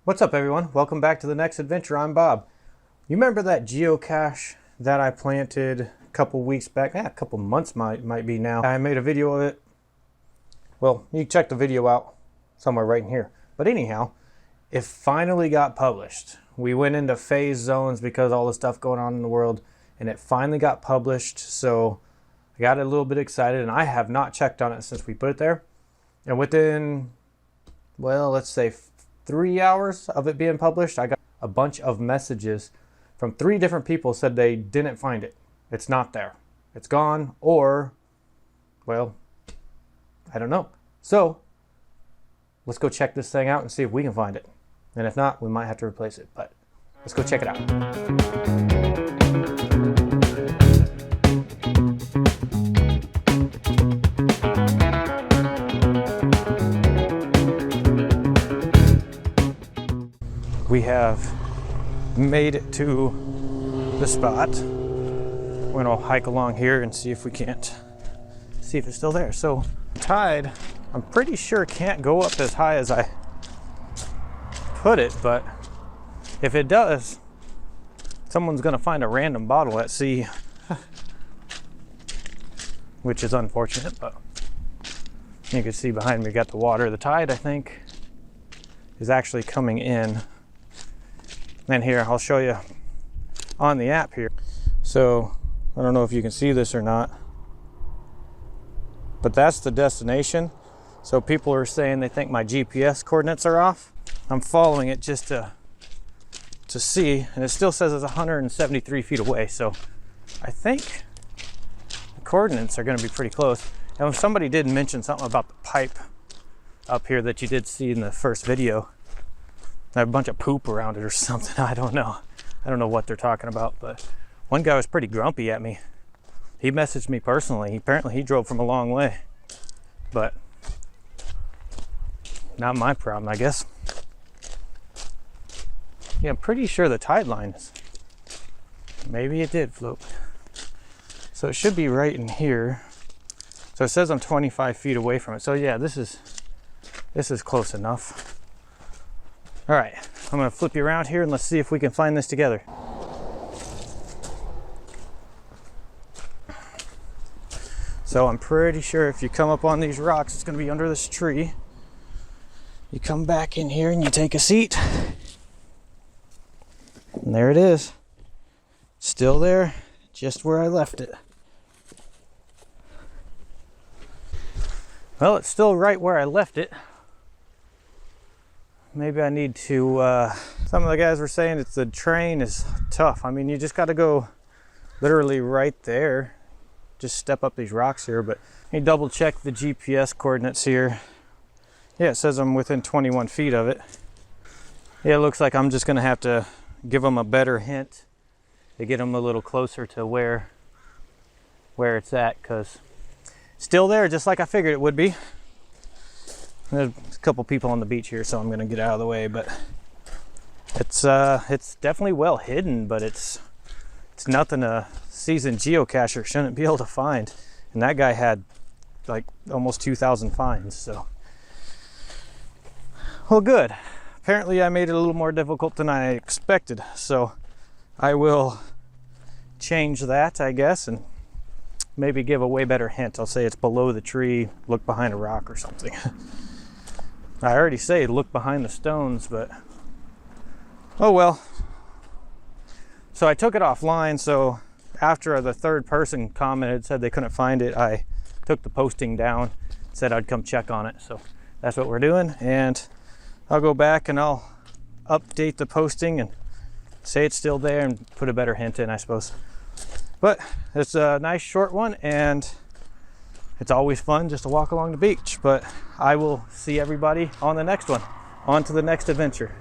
What's up everyone? Welcome back to the next adventure. I'm Bob. You remember that geocache that I planted a couple weeks back? A couple months might be now. I made a video of it. Well, you can check the video out somewhere right in here. But anyhow, it finally got published. We went into phase zones because all the stuff going on in the world, and it finally got published. So I got a little bit excited, and I have not checked on it since we put it there. And within, well, let's say 3 hours of it being published, I got a bunch of messages from 3 different people said they didn't find it. It's not there. It's gone, or, well, I don't know. So let's go check this thing out and see if we can find it. And if not, we might have to replace it, but let's go check it out. We have made it to the spot. We're gonna hike along here and see if we can't see if it's still there. So tide, I'm pretty sure can't go up as high as I put it, but if it does, someone's gonna find a random bottle at sea, which is unfortunate, but you can see behind me, got the water. The tide, I think, is actually coming in. And here, I'll show you on the app here. So, I don't know if you can see this or not, but that's the destination. So people are saying they think my GPS coordinates are off. I'm following it just to see, and it still says it's 173 feet away. So I think the coordinates are gonna be pretty close. And somebody did mention something about the pipe up here that you did see in the first video. I have a bunch of poop around it or something. I don't know what they're talking about, but one guy was pretty grumpy at me. He messaged me personally. Apparently he drove from a long way, but not my problem, I guess. Yeah, I'm pretty sure the tide line is, maybe it did float. So it should be right in here. So it says I'm 25 feet away from it. So yeah, this is close enough. All right, I'm gonna flip you around here and let's see if we can find this together. So I'm pretty sure if you come up on these rocks, it's gonna be under this tree. You come back in here and you take a seat. And there it is. Still there, just where I left it. Well, it's still right where I left it. Maybe I need to, some of the guys were saying that the terrain is tough. I mean, you just got to go literally right there. Just step up these rocks here, but let me double check the GPS coordinates here. Yeah, it says I'm within 21 feet of it. Yeah, it looks like I'm just gonna have to give them a better hint to get them a little closer to where it's at, because still there, just like I figured it would be. There's a couple people on the beach here, so I'm gonna get out of the way, but it's definitely well hidden, but it's nothing a seasoned geocacher shouldn't be able to find. And that guy had like almost 2,000 finds, so. Well, good. Apparently I made it a little more difficult than I expected, so I will change that, I guess, and maybe give a way better hint. I'll say it's below the tree, look behind a rock or something. I already say look behind the stones, but oh well. So I took it offline, so after the third person commented, said they couldn't find it, I took the posting down, said I'd come check on it. So that's what we're doing, and I'll go back and I'll update the posting and say it's still there and put a better hint in, I suppose. But it's a nice short one, and it's always fun just to walk along the beach. But I will see everybody on the next one. On to the next adventure.